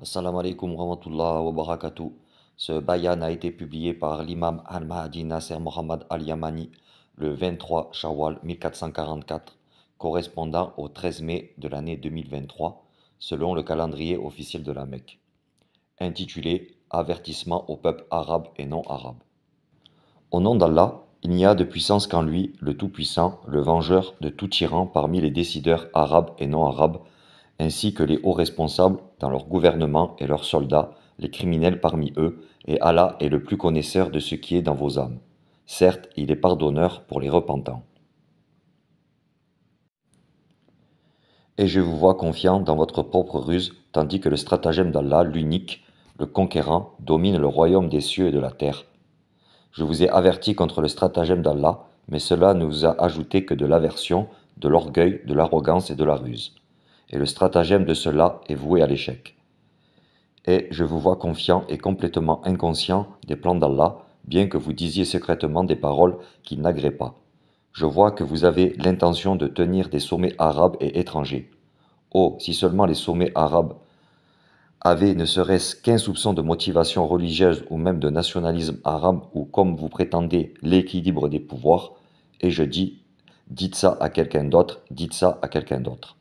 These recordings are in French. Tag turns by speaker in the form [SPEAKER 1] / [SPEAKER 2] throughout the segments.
[SPEAKER 1] Assalamu alaikum wa rahmatullah wa barakatuh. Ce bayan a été publié par l'imam Al-Mahdi Nasser Mohammad Al-Yamani le 23 Shawwal 1444, correspondant au 13 mai de l'année 2023, selon le calendrier officiel de la Mecque, intitulé Avertissement au peuple arabe et non arabe. Au nom d'Allah, il n'y a de puissance qu'en lui, le Tout-Puissant, le vengeur de tout tyran parmi les décideurs arabes et non arabes, ainsi que les hauts responsables dans leur gouvernement et leurs soldats, les criminels parmi eux, et Allah est le plus connaisseur de ce qui est dans vos âmes. Certes, il est pardonneur pour les repentants. Et je vous vois confiant dans votre propre ruse, tandis que le stratagème d'Allah, l'unique, le conquérant, domine le royaume des cieux et de la terre. Je vous ai averti contre le stratagème d'Allah, mais cela ne vous a ajouté que de l'aversion, de l'orgueil, de l'arrogance et de la ruse. Et le stratagème de cela est voué à l'échec. Et je vous vois confiant et complètement inconscient des plans d'Allah, bien que vous disiez secrètement des paroles qui n'agréent pas. Je vois que vous avez l'intention de tenir des sommets arabes et étrangers. Oh, si seulement les sommets arabes avaient ne serait-ce qu'un soupçon de motivation religieuse ou même de nationalisme arabe ou, comme vous prétendez, l'équilibre des pouvoirs, et je dis, dites ça à quelqu'un d'autre, dites ça à quelqu'un d'autre.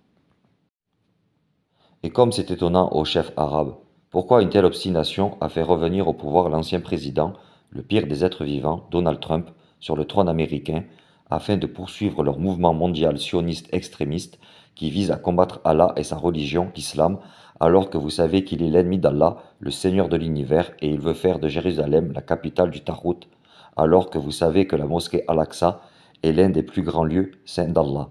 [SPEAKER 1] Et comme c'est étonnant au chef arabe, pourquoi une telle obstination a fait revenir au pouvoir l'ancien président, le pire des êtres vivants, Donald Trump, sur le trône américain, afin de poursuivre leur mouvement mondial sioniste extrémiste qui vise à combattre Allah et sa religion, l'islam, alors que vous savez qu'il est l'ennemi d'Allah, le Seigneur de l'univers, et il veut faire de Jérusalem la capitale du Tarout, alors que vous savez que la mosquée Al-Aqsa est l'un des plus grands lieux saints d'Allah.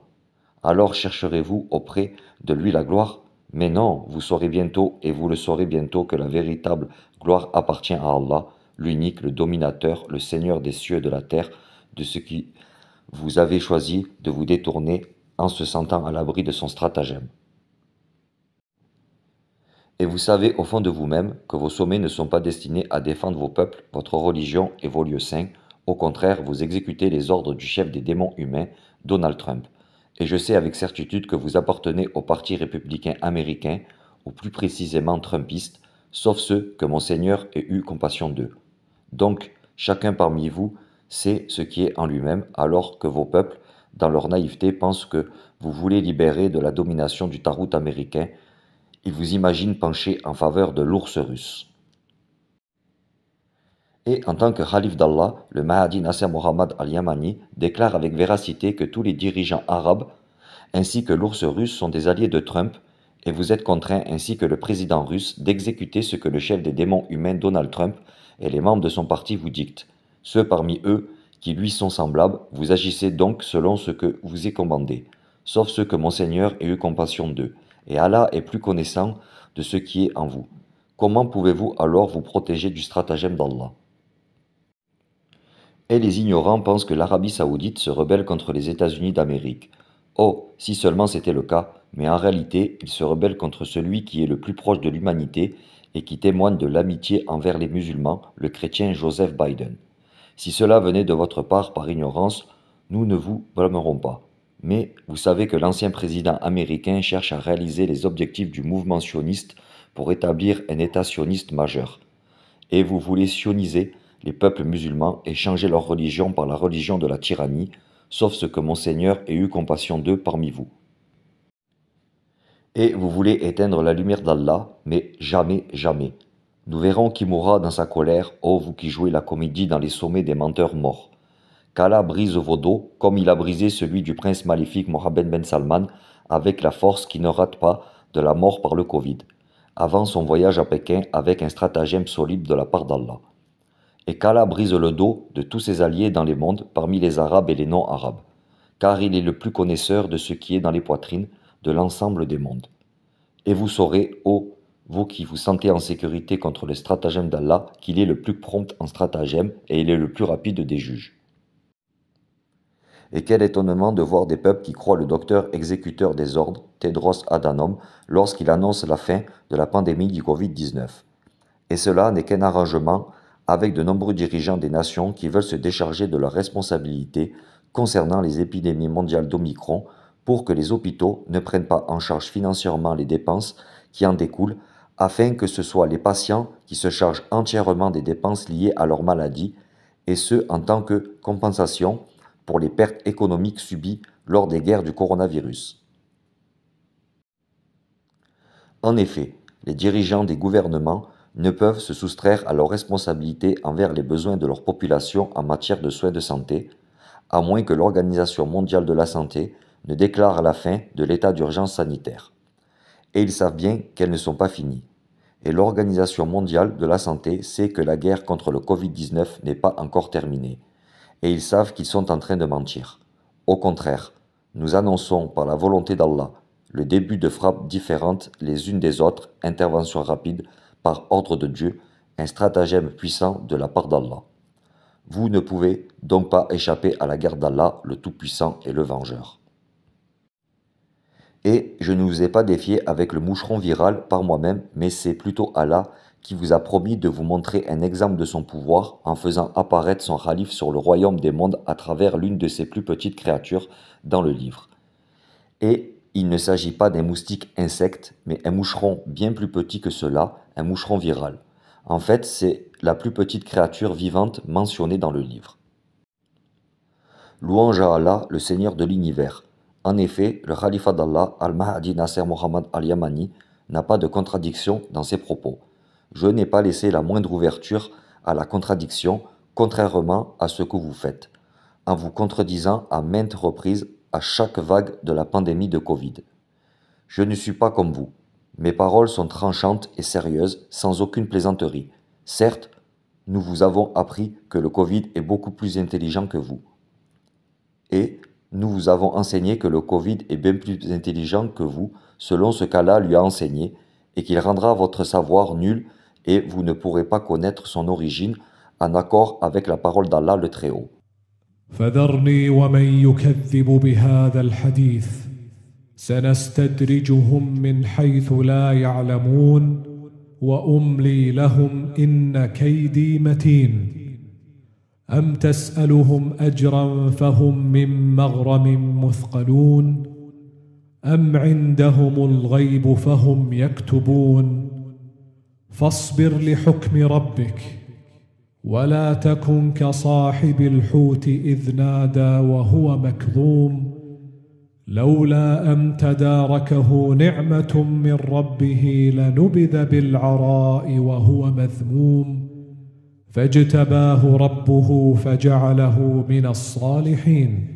[SPEAKER 1] Alors chercherez-vous auprès de lui la gloire? Mais non, vous saurez bientôt, et vous le saurez bientôt, que la véritable gloire appartient à Allah, l'unique, le dominateur, le Seigneur des cieux et de la terre, de ce qui vous avez choisi de vous détourner en se sentant à l'abri de son stratagème. Et vous savez au fond de vous-même que vos sommets ne sont pas destinés à défendre vos peuples, votre religion et vos lieux saints. Au contraire, vous exécutez les ordres du chef des démons humains, Donald Trump. Et je sais avec certitude que vous appartenez au Parti républicain américain, ou plus précisément trumpiste, sauf ceux que mon Seigneur ait eu compassion d'eux. Donc, chacun parmi vous sait ce qui est en lui-même, alors que vos peuples, dans leur naïveté, pensent que vous voulez libérer de la domination du Tarout américain. Ils vous imaginent pencher en faveur de l'ours russe. Et en tant que Khalif d'Allah, le Mahdi Nasser Mohammad Al-Yamani déclare avec véracité que tous les dirigeants arabes ainsi que l'ours russe sont des alliés de Trump, et vous êtes contraints ainsi que le président russe d'exécuter ce que le chef des démons humains Donald Trump et les membres de son parti vous dictent. Ceux parmi eux qui lui sont semblables, vous agissez donc selon ce que vous est commandé, sauf ceux que mon Seigneur ait eu compassion d'eux, et Allah est plus connaissant de ce qui est en vous. Comment pouvez-vous alors vous protéger du stratagème d'Allah? Et les ignorants pensent que l'Arabie saoudite se rebelle contre les États-Unis d'Amérique. Oh, si seulement c'était le cas, mais en réalité, ils se rebellent contre celui qui est le plus proche de l'humanité et qui témoigne de l'amitié envers les musulmans, le chrétien Joseph Biden. Si cela venait de votre part par ignorance, nous ne vous blâmerons pas. Mais vous savez que l'ancien président américain cherche à réaliser les objectifs du mouvement sioniste pour établir un État sioniste majeur. Et vous voulez sioniser les peuples musulmans et changer leur religion par la religion de la tyrannie, sauf ce que mon Seigneur ait eu compassion d'eux parmi vous. Et vous voulez éteindre la lumière d'Allah, mais jamais, jamais. Nous verrons qui mourra dans sa colère, ô vous qui jouez la comédie dans les sommets des menteurs morts. Qu'Allah brise vos dos, comme il a brisé celui du prince maléfique Mohammed Ben Salman, avec la force qui ne rate pas de la mort par le Covid, avant son voyage à Pékin avec un stratagème solide de la part d'Allah. Et qu'Allah brise le dos de tous ses alliés dans les mondes, parmi les Arabes et les non-Arabes, car il est le plus connaisseur de ce qui est dans les poitrines de l'ensemble des mondes. Et vous saurez, ô vous qui vous sentez en sécurité contre le stratagème d'Allah, qu'il est le plus prompt en stratagème et il est le plus rapide des juges. Et quel étonnement de voir des peuples qui croient le docteur exécuteur des ordres, Tedros Adhanom, lorsqu'il annonce la fin de la pandémie du Covid-19. Et cela n'est qu'un arrangement avec de nombreux dirigeants des nations qui veulent se décharger de leurs responsabilités concernant les épidémies mondiales d'Omicron pour que les hôpitaux ne prennent pas en charge financièrement les dépenses qui en découlent afin que ce soit les patients qui se chargent entièrement des dépenses liées à leur maladie, et ce en tant que compensation pour les pertes économiques subies lors des guerres du coronavirus. En effet, les dirigeants des gouvernements ne peuvent se soustraire à leurs responsabilités envers les besoins de leur population en matière de soins de santé, à moins que l'Organisation mondiale de la santé ne déclare la fin de l'état d'urgence sanitaire. Et ils savent bien qu'elles ne sont pas finies. Et l'Organisation mondiale de la santé sait que la guerre contre le Covid-19 n'est pas encore terminée. Et ils savent qu'ils sont en train de mentir. Au contraire, nous annonçons par la volonté d'Allah le début de frappes différentes les unes des autres, interventions rapides, par ordre de Dieu, un stratagème puissant de la part d'Allah. Vous ne pouvez donc pas échapper à la guerre d'Allah, le Tout-Puissant et le Vengeur. Et je ne vous ai pas défié avec le moucheron viral par moi-même, mais c'est plutôt Allah qui vous a promis de vous montrer un exemple de son pouvoir en faisant apparaître son calife sur le royaume des mondes à travers l'une de ses plus petites créatures dans le livre. Et il ne s'agit pas d'un moustique insecte, mais un moucheron bien plus petit que cela, un moucheron viral. En fait, c'est la plus petite créature vivante mentionnée dans le livre. Louange à Allah, le Seigneur de l'univers. En effet, le Khalifa d'Allah, Al-Mahdi Nasser Mohammed Al-Yamani, n'a pas de contradiction dans ses propos. Je n'ai pas laissé la moindre ouverture à la contradiction, contrairement à ce que vous faites, en vous contredisant à maintes reprises à chaque vague de la pandémie de Covid. Je ne suis pas comme vous. Mes paroles sont tranchantes et sérieuses, sans aucune plaisanterie. Certes, nous vous avons appris que le Covid est beaucoup plus intelligent que vous. Et nous vous avons enseigné que le Covid est bien plus intelligent que vous, selon ce qu'Allah lui a enseigné, et qu'il rendra votre savoir nul et vous ne pourrez pas connaître son origine en accord avec la parole d'Allah le Très-Haut.
[SPEAKER 2] فذرني ومن يكذب بهذا الحديث سنستدرجهم من حيث لا يعلمون وأملي لهم إن كيدي متين أم تسألهم أجرا فهم من مغرم مثقلون أم عندهم الغيب فهم يكتبون فاصبر لحكم ربك ولا تكن كصاحب الحوت إذ نادى وهو مكظوم لولا أن تداركه نعمة من ربه لنبذ بالعراء وهو مذموم فاجتباه ربه فجعله من الصالحين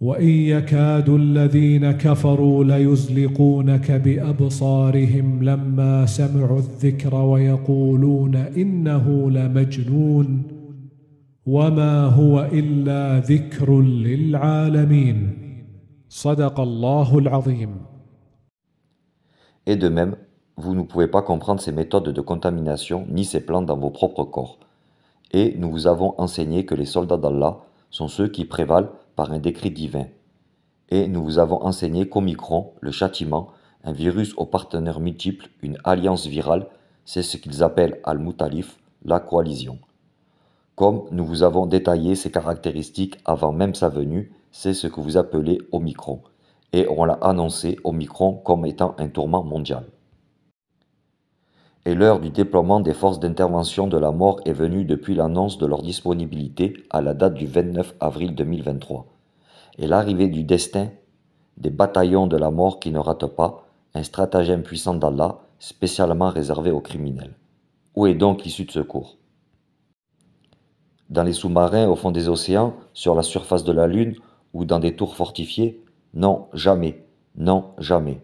[SPEAKER 2] وإن يكاد الذين كفروا ليزلقونك بأبصارهم لما سمعوا الذكر ويقولون إنه لمجنون وما هو إلا ذكر للعالمين صدق الله العظيم.
[SPEAKER 1] Et de même, vous ne pouvez pas comprendre ces méthodes de contamination ni ces plans dans vos propres corps. Et nous vous avons enseigné que les soldats d'Allah sont ceux qui prévalent par un décret divin. Et nous vous avons enseigné qu'Omicron, le châtiment, un virus aux partenaires multiples, une alliance virale, c'est ce qu'ils appellent Al-Mutalif, la coalition. Comme nous vous avons détaillé ses caractéristiques avant même sa venue, c'est ce que vous appelez Omicron. Et on l'a annoncé Omicron comme étant un tourment mondial. Et l'heure du déploiement des forces d'intervention de la mort est venue depuis l'annonce de leur disponibilité à la date du 29 avril 2023. Et l'arrivée du destin des bataillons de la mort qui ne ratent pas, un stratagème puissant d'Allah spécialement réservé aux criminels. Où est donc l'issue de secours? Dans les sous-marins au fond des océans, sur la surface de la Lune ou dans des tours fortifiées? Non, jamais. Non, jamais.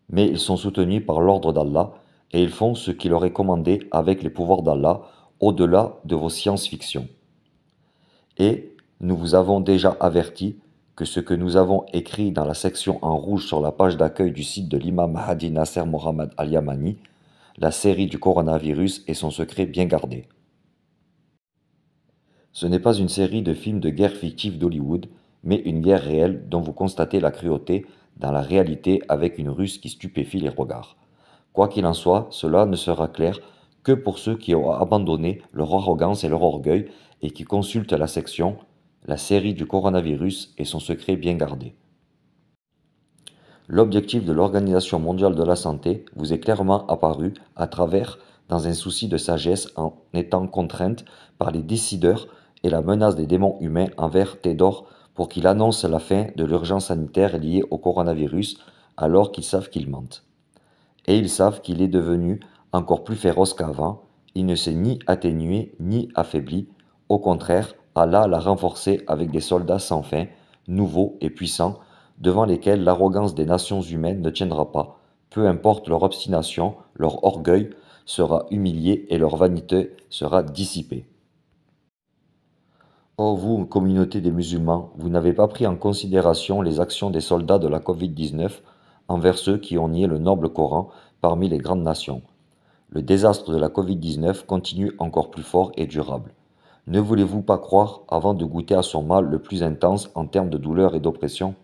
[SPEAKER 1] Mais ils sont soutenus par l'ordre d'Allah et ils font ce qui leur est commandé avec les pouvoirs d'Allah au-delà de vos science-fiction. Et nous vous avons déjà averti que ce que nous avons écrit dans la section en rouge sur la page d'accueil du site de l'imam Mahdi Nasser Mohammed Al-Yamani, la série du coronavirus et son secret bien gardé. Ce n'est pas une série de films de guerre fictifs d'Hollywood, mais une guerre réelle dont vous constatez la cruauté dans la réalité avec une ruse qui stupéfie les regards. Quoi qu'il en soit, cela ne sera clair que pour ceux qui ont abandonné leur arrogance et leur orgueil et qui consultent la section, la série du coronavirus et son secret bien gardé. L'objectif de l'Organisation mondiale de la santé vous est clairement apparu à travers dans un souci de sagesse en étant contrainte par les décideurs et la menace des démons humains envers Théodore pour qu'il annonce la fin de l'urgence sanitaire liée au coronavirus alors qu'ils savent qu'ils mentent. Et ils savent qu'il est devenu encore plus féroce qu'avant, il ne s'est ni atténué ni affaibli, au contraire, Allah l'a renforcé avec des soldats sans fin, nouveaux et puissants, devant lesquels l'arrogance des nations humaines ne tiendra pas, peu importe leur obstination, leur orgueil sera humilié et leur vanité sera dissipée. Or vous, communauté des musulmans, vous n'avez pas pris en considération les actions des soldats de la Covid-19 envers ceux qui ont nié le noble Coran parmi les grandes nations. Le désastre de la Covid-19 continue encore plus fort et durable. Ne voulez-vous pas croire avant de goûter à son mal le plus intense en termes de douleur et d'oppression?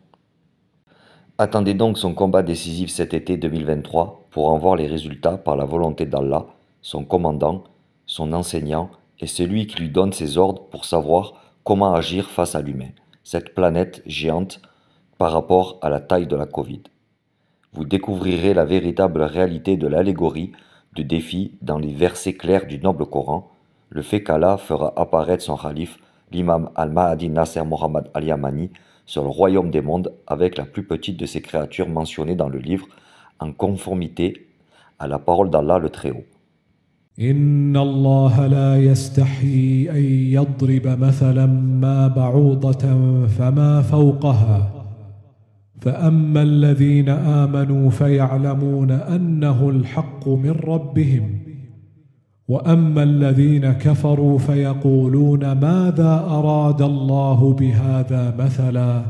[SPEAKER 1] Attendez donc son combat décisif cet été 2023 pour en voir les résultats par la volonté d'Allah, son commandant, son enseignant et celui qui lui donne ses ordres pour savoir comment agir face à l'humain, cette planète géante par rapport à la taille de la Covid. Vous découvrirez la véritable réalité de l'allégorie du défi dans les versets clairs du noble Coran, le fait qu'Allah fera apparaître son calife, l'imam al-Mahdi Nasser Mohammad al-Yamani, sur le royaume des mondes avec la plus petite de ces créatures mentionnées dans le livre, en conformité à la parole d'Allah le Très-Haut.
[SPEAKER 2] إن الله لا يستحي أن يضرب مثلا ما بعوضة فما فوقها فأما الذين آمنوا فيعلمون أنه الحق من ربهم وأما الذين كفروا فيقولون ماذا أراد الله بهذا مثلا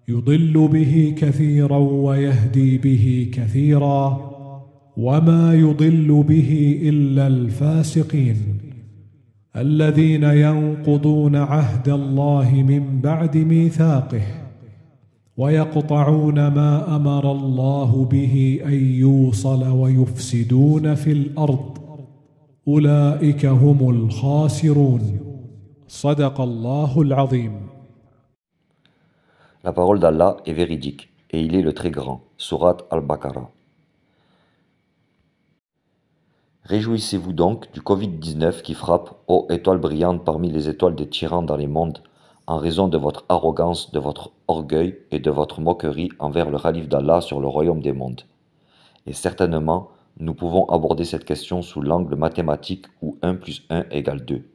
[SPEAKER 2] يضل به كثيرا ويهدي به كثيرا وما يضل به إلا الفاسقين الذين ينقضون عهد الله من بعد ميثاقه ويقطعون ما أمر الله به أن يوصل ويفسدون في الأرض أولئك هم الخاسرون صدق الله العظيم.
[SPEAKER 1] La parole d'Allah est véridique et il est le très grand. Sourate Al-Baqarah. Réjouissez-vous donc du Covid-19 qui frappe, ô étoile brillante parmi les étoiles des tyrans dans les mondes, en raison de votre arrogance, de votre orgueil et de votre moquerie envers le Khalif d'Allah sur le royaume des mondes. Et certainement, nous pouvons aborder cette question sous l'angle mathématique où 1 plus 1 égale 2.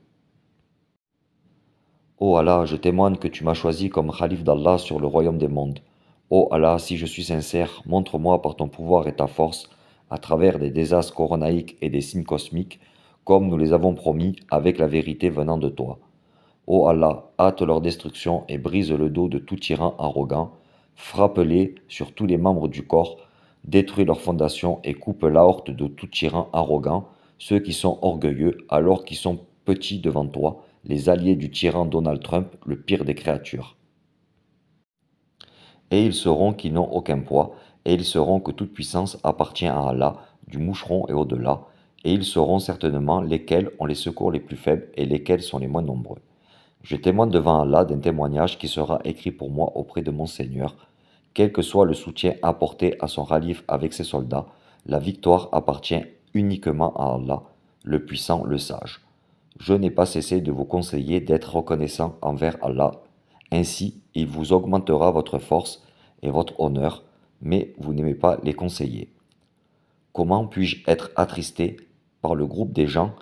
[SPEAKER 1] Ô Allah, je témoigne que tu m'as choisi comme Khalif d'Allah sur le royaume des mondes. Ô Allah, si je suis sincère, montre-moi par ton pouvoir et ta force, à travers des désastres coronaïques et des signes cosmiques, comme nous les avons promis avec la vérité venant de toi. Ô Allah, hâte leur destruction et brise le dos de tout tyran arrogant, frappe-les sur tous les membres du corps, détruis leurs fondations et coupe l'aorte de tout tyran arrogant, ceux qui sont orgueilleux alors qu'ils sont petits devant toi, les alliés du tyran Donald Trump, le pire des créatures. Et ils sauront qu'ils n'ont aucun poids, et ils sauront que toute puissance appartient à Allah, du moucheron et au-delà, et ils sauront certainement lesquels ont les secours les plus faibles et lesquels sont les moins nombreux. Je témoigne devant Allah d'un témoignage qui sera écrit pour moi auprès de mon Seigneur. Quel que soit le soutien apporté à son Khalif avec ses soldats, la victoire appartient uniquement à Allah, le puissant, le sage. Je n'ai pas cessé de vous conseiller d'être reconnaissant envers Allah. Ainsi, il vous augmentera votre force et votre honneur, mais vous n'aimez pas les conseiller. Comment puis-je être attristé par le groupe des gens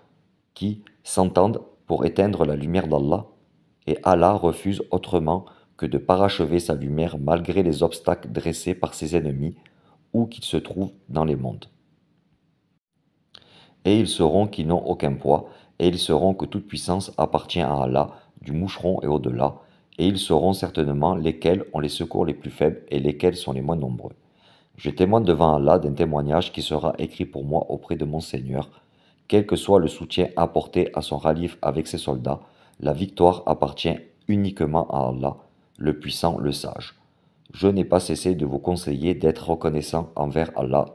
[SPEAKER 1] qui s'entendent pour éteindre la lumière d'Allah, et Allah refuse autrement que de parachever sa lumière malgré les obstacles dressés par ses ennemis, où qu'ils se trouvent dans les mondes. Et ils sauront qu'ils n'ont aucun poids, et ils sauront que toute puissance appartient à Allah, du moucheron et au-delà, et ils sauront certainement lesquels ont les secours les plus faibles et lesquels sont les moins nombreux. Je témoigne devant Allah d'un témoignage qui sera écrit pour moi auprès de mon Seigneur. Quel que soit le soutien apporté à son Khalif avec ses soldats, la victoire appartient uniquement à Allah, le puissant, le sage. Je n'ai pas cessé de vous conseiller d'être reconnaissant envers Allah.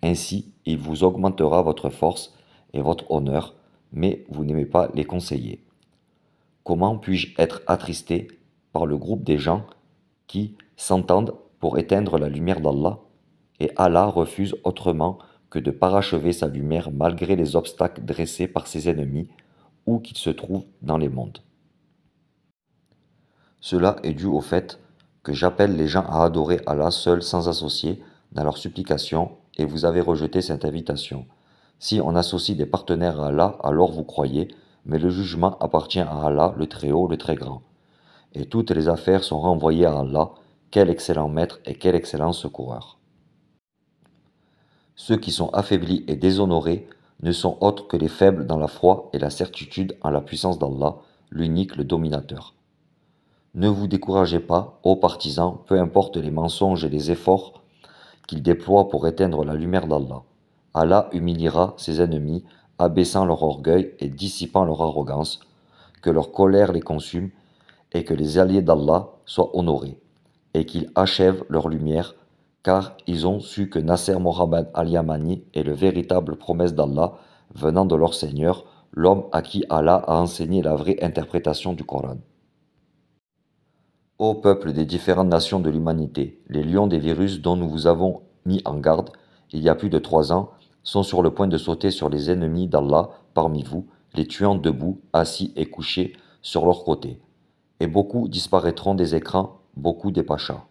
[SPEAKER 1] Ainsi, il vous augmentera votre force et votre honneur, mais vous n'aimez pas les conseiller. Comment puis-je être attristé par le groupe des gens qui s'entendent pour éteindre la lumière d'Allah, et Allah refuse autrement que de parachever sa lumière malgré les obstacles dressés par ses ennemis, où qu'ils se trouvent dans les mondes. Cela est dû au fait que j'appelle les gens à adorer Allah seul sans associer dans leurs supplications, et vous avez rejeté cette invitation. Si on associe des partenaires à Allah, alors vous croyez, mais le jugement appartient à Allah, le Très-Haut, le Très-Grand. Et toutes les affaires sont renvoyées à Allah, quel excellent maître et quel excellent secoureur. Ceux qui sont affaiblis et déshonorés ne sont autres que les faibles dans la foi et la certitude en la puissance d'Allah, l'unique, le dominateur. Ne vous découragez pas, ô partisans, peu importe les mensonges et les efforts qu'ils déploient pour éteindre la lumière d'Allah. Allah humiliera ses ennemis, abaissant leur orgueil et dissipant leur arrogance, que leur colère les consume et que les alliés d'Allah soient honorés, et qu'ils achèvent leur lumière, car ils ont su que Nasser Mohammed al-Yamani est le véritable promesse d'Allah venant de leur Seigneur, l'homme à qui Allah a enseigné la vraie interprétation du Coran. Ô peuple des différentes nations de l'humanité, les lions des virus dont nous vous avons mis en garde il y a plus de 3 ans sont sur le point de sauter sur les ennemis d'Allah parmi vous, les tuant debout, assis et couchés sur leur côté. Et beaucoup disparaîtront des écrans, beaucoup des pachas.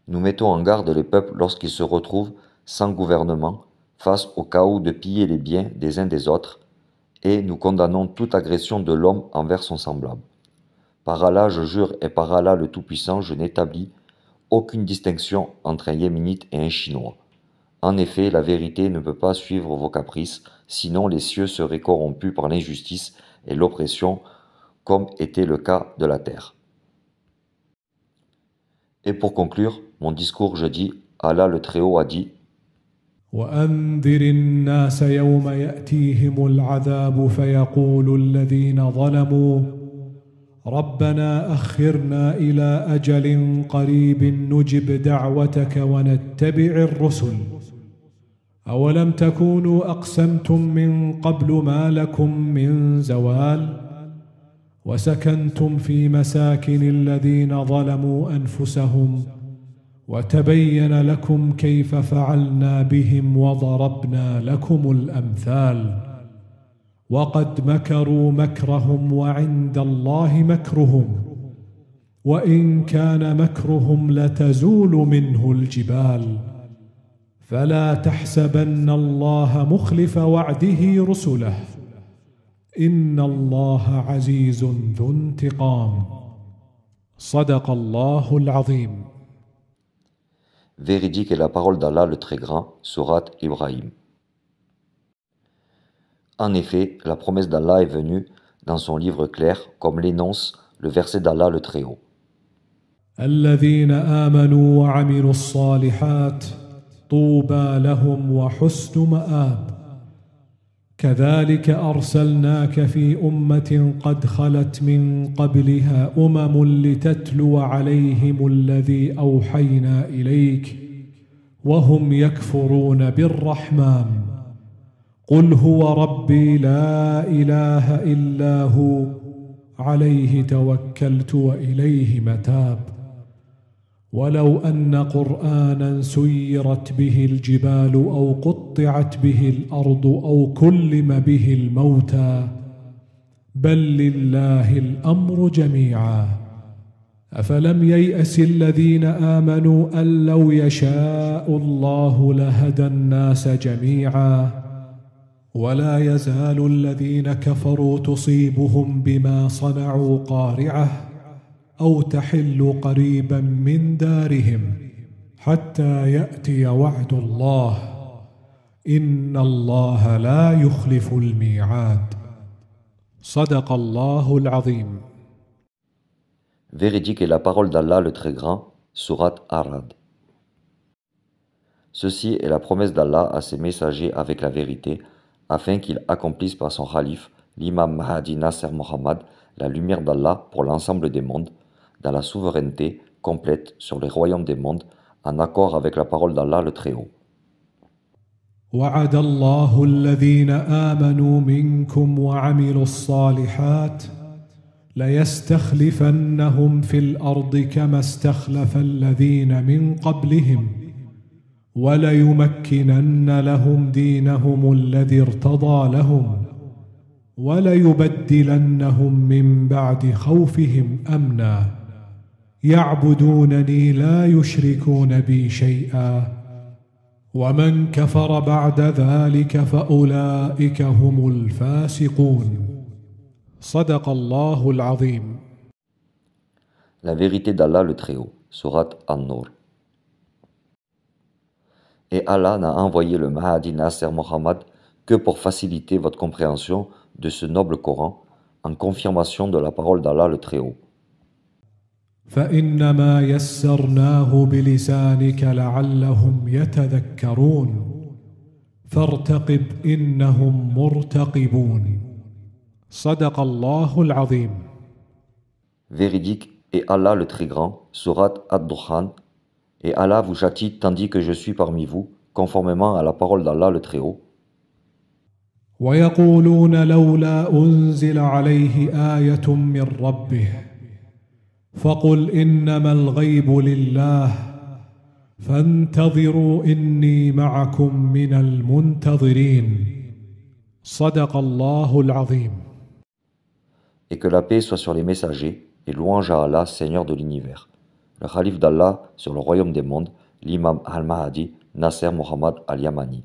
[SPEAKER 1] Nous mettons en garde les peuples lorsqu'ils se retrouvent sans gouvernement, face au chaos de piller les biens des uns des autres, et nous condamnons toute agression de l'homme envers son semblable. Par Allah, je jure, et par Allah le Tout-Puissant, je n'établis aucune distinction entre un Yéménite et un Chinois. En effet, la vérité ne peut pas suivre vos caprices, sinon les cieux seraient corrompus par l'injustice et l'oppression, comme était le cas de la terre. Et pour conclure mon discours, je dis, Allah le Très-Haut a dit,
[SPEAKER 2] وأنذر الناس يوم يأتيهم العذاب فيقول الذين ظلموا ربنا أخرنا إلى أجل قريب نجب دعوتك ونتبع الرسل أولم تكونوا أقسمتم من قبل ما لكم من زوال وسكنتم في مساكن الذين ظلموا أنفسهم وتبين لكم كيف فعلنا بهم وضربنا لكم الأمثال وقد مكروا مكرهم وعند الله مكرهم وإن كان مكرهم لتزول منه الجبال فلا تحسبن الله مخلف وعده رسله إن الله عزيز ذو انتقام صدق الله العظيم.
[SPEAKER 1] Véridique est la parole d'Allah le Très-Grand, sourate Ibrahim. En effet, la promesse d'Allah est venue dans son livre clair, comme l'énonce le verset d'Allah le Très-Haut.
[SPEAKER 2] الذين آمنوا وعملوا الصالحات طوبى لهم وحسن مآب كذلك أرسلناك في أمة قد خلت من قبلها لتتلو عليهم الذي أوحينا إليك وهم يكفرون بالرحمن قل هو ربي لا إله إلا هو عليه توكلت وإليه متاب ولو أن قرآنا سيرت به الجبال أو قطعت به الأرض أو كلم به الموتى بل لله الأمر جميعا أفلم ييأس الذين آمنوا أن لو يشاء الله لهدى الناس جميعا ولا يزال الذين كفروا تصيبهم بما صنعوا قارعة أو تحل قريبا من دارهم حتى يأتي وعد الله إن الله لا يخلف الميعاد صدق الله العظيم.
[SPEAKER 1] Véridique est la parole d'Allah le Très-Grand, sourate Arad. Ceci est la promesse d'Allah à ses messagers avec la vérité, afin qu'ils accomplissent par son khalife, l'imam Mahdi Nasser Mohammed, la lumière d'Allah pour l'ensemble des mondes, dans la souveraineté complète sur les royaumes des mondes, en accord avec la parole d'Allah le Très-Haut.
[SPEAKER 2] وعد الله الذين آمنوا منكم وعملوا الصالحات ليستخلفنهم في الأرض كما استخلف الذين من قبلهم وليمكنن لهم دينهم الذي ارتضى لهم وليبدلنهم من بعد خوفهم أمنا يعبدونني لا يشركون بي شيئا ومن كفر بعد ذلك فأولئك هم الفاسقون صدق الله العظيم.
[SPEAKER 1] La vérité d'Allah le Très-Haut, sourate An-Nur. Et Allah n'a envoyé le Mahdi Nasser Mohammed que pour faciliter votre compréhension de ce noble Coran, en confirmation de la parole d'Allah le Très-Haut.
[SPEAKER 2] فإنما يسرناه بلسانك لعلهم يتذكرون فارتقب إنهم مرتقبون صدق الله العظيم.
[SPEAKER 1] Véridique est Allah le Très-Grand, sourate Ad-Dukhan, et Allah vous châtie tandis que je suis parmi vous, conformément à la parole d'Allah le Très-Haut.
[SPEAKER 2] ويقولون لولا أنزل عليه آية من ربه فقل إنما الغيب لله فانتظروا إني معكم من المنتظرين صدق الله العظيم.
[SPEAKER 1] Et que la paix soit sur les messagers, et louange à Allah, Seigneur de l'univers. Le Khalif d'Allah sur le royaume des mondes, l'imam al-Mahdi, Nasser Mohammed al-Yamani.